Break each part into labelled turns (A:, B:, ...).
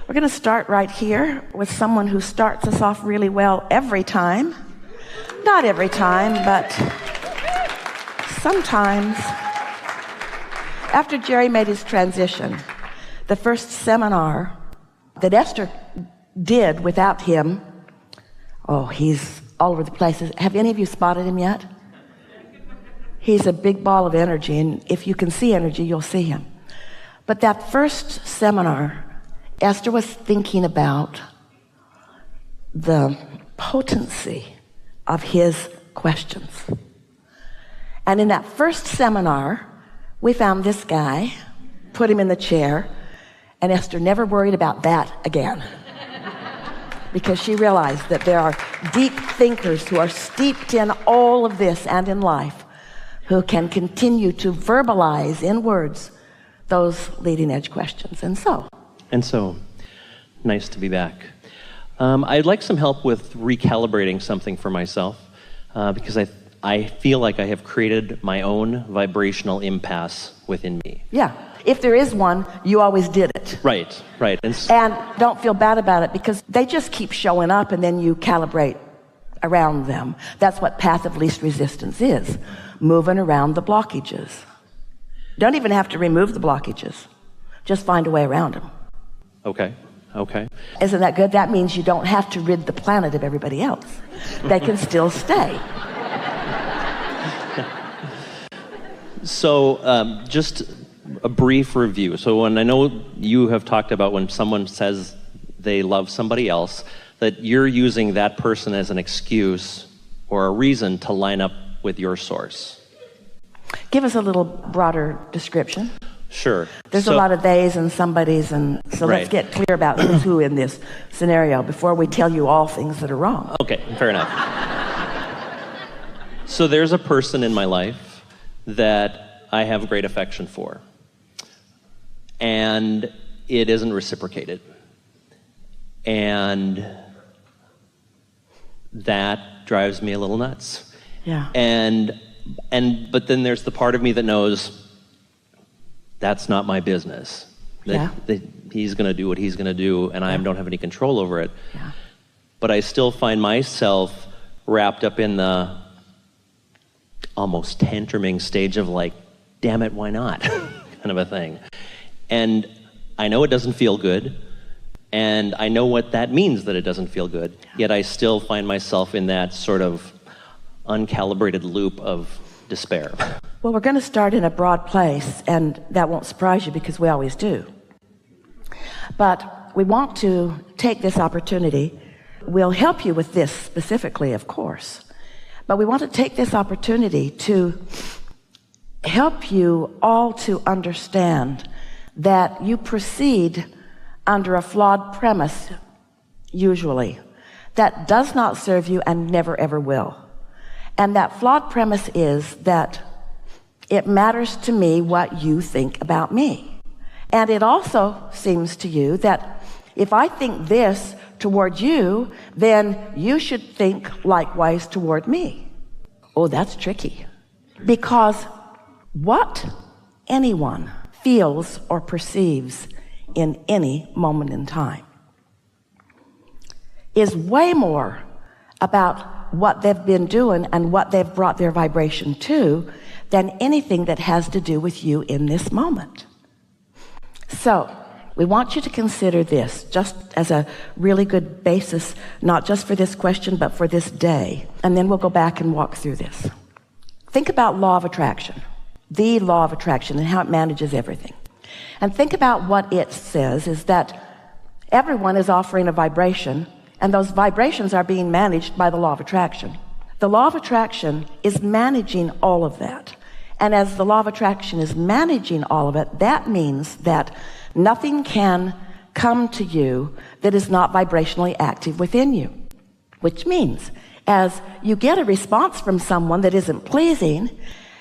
A: We're going to start right here with someone who starts us off really well every time. Not every time, but sometimes. After Jerry made his transition, the first seminar that Esther did without him, oh, he's all over the place. Have any of you spotted him yet? He's a big ball of energy, and if you can see energy, you'll see him. But that first seminar, Esther was thinking about the potency of his questions. And in that first seminar, we found this guy, put him in the chair, and Esther never worried about that again. Because she realized that there are deep thinkers who are steeped in all of this and in life who can continue to verbalize in words those leading edge questions. And so, nice to be back. I'd like some help with recalibrating something for myself because I feel like I have created my own vibrational impasse within me. Yeah. If there is one, you always did it.
B: Right.
A: And don't feel bad about it because they just keep showing up and then you calibrate around them. That's what path of least resistance is, moving around the blockages. Don't even have to remove the blockages. Just find a way around them.
B: Okay.
A: Isn't that good? That means you don't have to rid the planet of everybody else. They can still stay.
B: So just a brief review. So when I know you have talked about when someone says they love somebody else, that you're using that person as an excuse or a reason to line up with your source.
A: Give us a little broader description.
B: Sure.
A: There's a lot of theys and somebodies, and so
B: right.
A: Let's get clear about who's who in this scenario before we tell you all things that are wrong.
B: Okay, fair enough. So there's a person in my life that I have great affection for, and it isn't reciprocated. And that drives me a little nuts.
A: Yeah.
B: But then there's the part of me that knows that's not my business. That he's going to do what he's going to do, and I don't have any control over it.
A: Yeah.
B: But I still find myself wrapped up in the almost tantruming stage of like, damn it, why not? kind of a thing. And I know it doesn't feel good, and I know what that means that it doesn't feel good, yet I still find myself in that sort of uncalibrated loop of despair.
A: Well, we're going to start in a broad place, and that won't surprise you because we always do. But we want to take this opportunity. We'll help you with this specifically, of course. But we want to take this opportunity to help you all to understand that you proceed under a flawed premise, usually, that does not serve you and never ever will. And that flawed premise is that it matters to me what you think about me. And it also seems to you that if I think this toward you, then you should think likewise toward me. Oh, that's tricky. Because what anyone feels or perceives in any moment in time is way more about what they've been doing and what they've brought their vibration to than anything that has to do with you in this moment. So we want you to consider this just as a really good basis, not just for this question, but for this day. And then we'll go back and walk through this. Think about law of attraction, the law of attraction, and how it manages everything. And think about what it says is that everyone is offering a vibration, and those vibrations are being managed by the law of attraction. The law of attraction is managing all of that. And as the law of attraction is managing all of it, that means that nothing can come to you that is not vibrationally active within you. Which means, as you get a response from someone that isn't pleasing,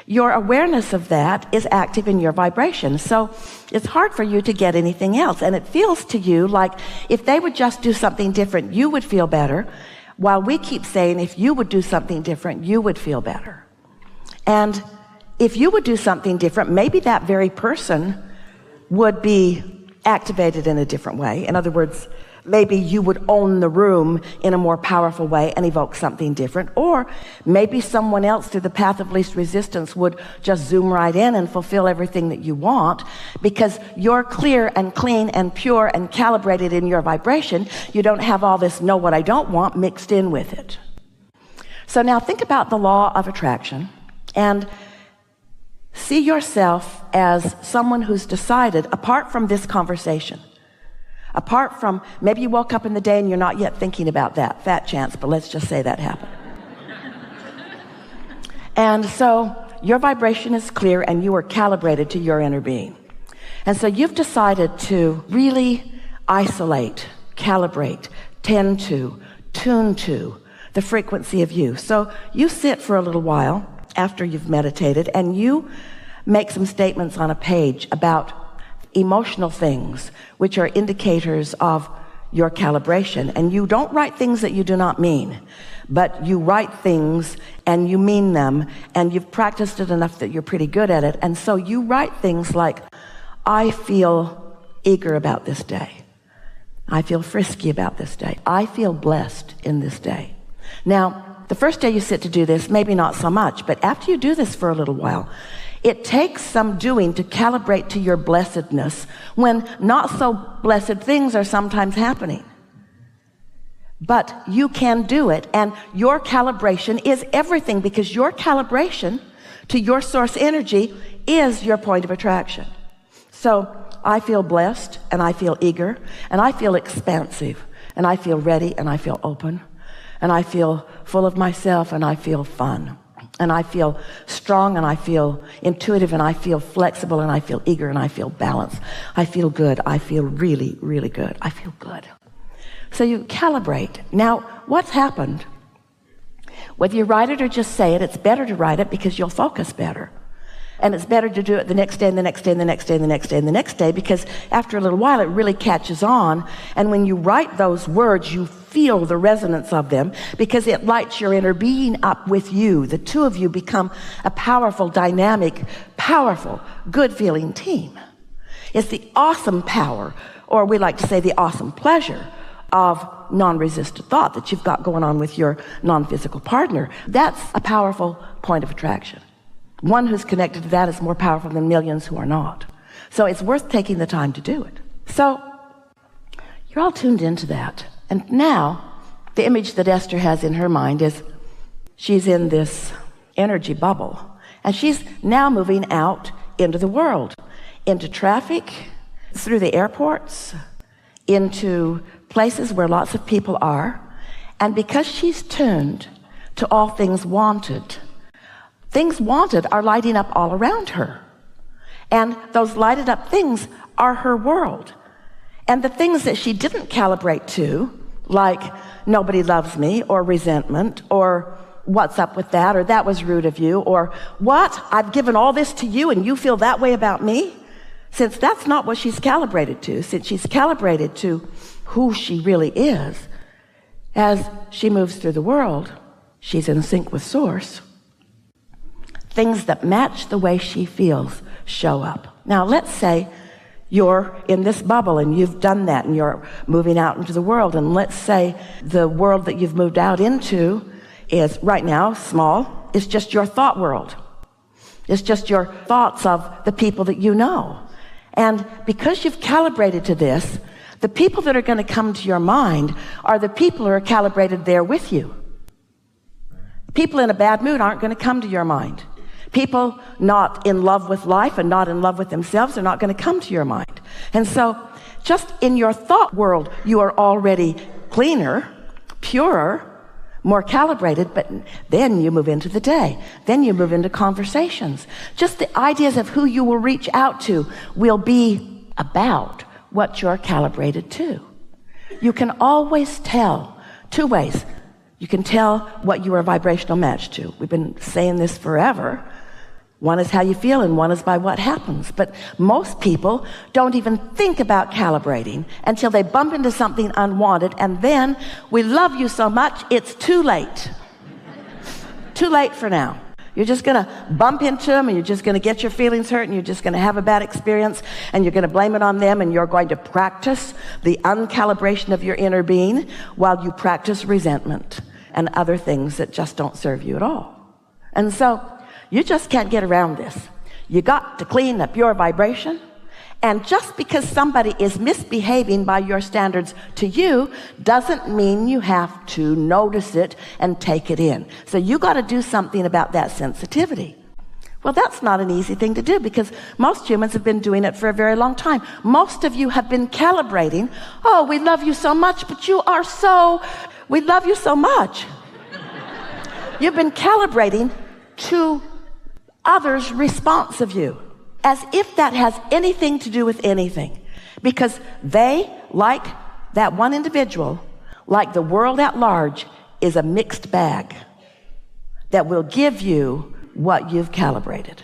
A: your awareness of that is active in your vibration. So it's hard for you to get anything else. And it feels to you like if they would just do something different, you would feel better. While we keep saying if you would do something different, you would feel better. And if you would do something different, maybe that very person would be activated in a different way. In other words, maybe you would own the room in a more powerful way and evoke something different. Or maybe someone else through the path of least resistance would just zoom right in and fulfill everything that you want, because you're clear and clean and pure and calibrated in your vibration. You don't have all this know what I don't want mixed in with it. So now think about the law of attraction and see yourself as someone who's decided, apart from this conversation, apart from maybe you woke up in the day and you're not yet thinking about that, fat chance, but let's just say that happened. And so your vibration is clear and you are calibrated to your inner being. And so you've decided to really isolate, calibrate, tend to, tune to the frequency of you. So you sit for a little while after you've meditated and you make some statements on a page about emotional things, which are indicators of your calibration. And you don't write things that you do not mean, but you write things and you mean them, and you've practiced it enough that you're pretty good at it. And so you write things like, I feel eager about this day. I feel frisky about this day. I feel blessed in this day. Now, the first day you sit to do this, maybe not so much, but after you do this for a little while, it takes some doing to calibrate to your blessedness when not so blessed things are sometimes happening. But you can do it, and your calibration is everything, because your calibration to your source energy is your point of attraction. So I feel blessed, and I feel eager, and I feel expansive, and I feel ready, and I feel open, and I feel full of myself, and I feel fun. And I feel strong, and I feel intuitive, and I feel flexible, and I feel eager, and I feel balanced. I feel good. I feel really, really good. I feel good. So you calibrate. Now, what's happened? Whether you write it or just say it, it's better to write it because you'll focus better. And it's better to do it the next day and the next day and the next day and the next day and the next day, because after a little while it really catches on. And when you write those words, you feel the resonance of them because it lights your inner being up with you. The two of you become a powerful, dynamic, powerful, good-feeling team. It's the awesome power, or we like to say the awesome pleasure, of non-resistant thought that you've got going on with your non-physical partner. That's a powerful point of attraction. One who's connected to that is more powerful than millions who are not. So it's worth taking the time to do it. So you're all tuned into that. And now the image that Esther has in her mind is she's in this energy bubble, and she's now moving out into the world, into traffic, through the airports, into places where lots of people are. And because she's tuned to all things wanted are lighting up all around her. And those lighted up things are her world. And the things that she didn't calibrate to, like nobody loves me, or resentment, or what's up with that, or that was rude of you, or what, I've given all this to you and you feel that way about me? Since that's not what she's calibrated to, since she's calibrated to who she really is, as she moves through the world, she's in sync with Source. Things that match the way she feels show up. Now, let's say you're in this bubble and you've done that and you're moving out into the world, and let's say the world that you've moved out into is right now small. It's just your thought world. It's just your thoughts of the people that you know. And because you've calibrated to this, the people that are going to come to your mind are the people who are calibrated there with you. People in a bad mood aren't going to come to your mind. People not in love with life and not in love with themselves are not going to come to your mind. And so just in your thought world, you are already cleaner, purer, more calibrated, but then you move into the day. Then you move into conversations. Just the ideas of who you will reach out to will be about what you're calibrated to. You can always tell two ways. You can tell what you are vibrational matched to. We've been saying this forever. One is how you feel and one is by what happens. But most people don't even think about calibrating until they bump into something unwanted, and then we love you so much, it's too late. Too late for now. You're just going to bump into them, and you're just going to get your feelings hurt, and you're just going to have a bad experience, and you're going to blame it on them, and you're going to practice the uncalibration of your inner being while you practice resentment and other things that just don't serve you at all. And so you just can't get around this. You got to clean up your vibration. And just because somebody is misbehaving by your standards to you doesn't mean you have to notice it and take it in. So you got to do something about that sensitivity. Well, that's not an easy thing to do, because most humans have been doing it for a very long time. Most of you have been calibrating. Oh, we love you so much, but we love you so much. You've been calibrating to others' response of you, as if that has anything to do with anything, because they, like that one individual, like the world at large, is a mixed bag that will give you what you've calibrated.